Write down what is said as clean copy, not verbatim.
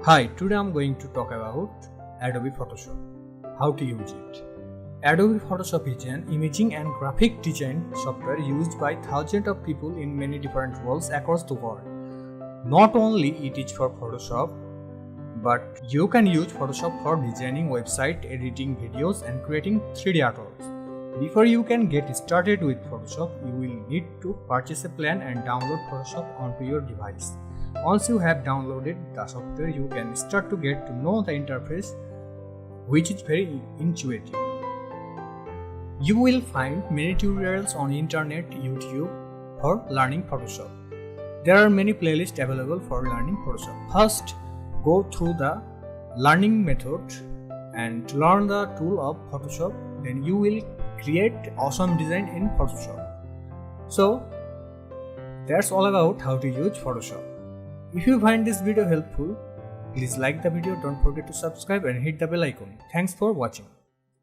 Hi, today I'm going to talk about Adobe Photoshop. How to use it. Adobe Photoshop is an imaging and graphic design software used by thousands of people in many different roles across the world. Not only it is for Photoshop, but you can use Photoshop for designing website, editing videos and creating 3D artworks. Before you can get started with Photoshop, you will need to purchase a plan and download Photoshop onto your device. Once you have downloaded the software, you can start to get to know the interface, which is very intuitive. You will find many tutorials on internet, YouTube for learning Photoshop. There are many playlists available for learning Photoshop. First, go through the learning method and learn the tool of Photoshop. Then you will create awesome design in Photoshop. So that's all about how to use Photoshop. If you find this video helpful, please like the video, don't forget to subscribe and hit the bell icon. Thanks for watching.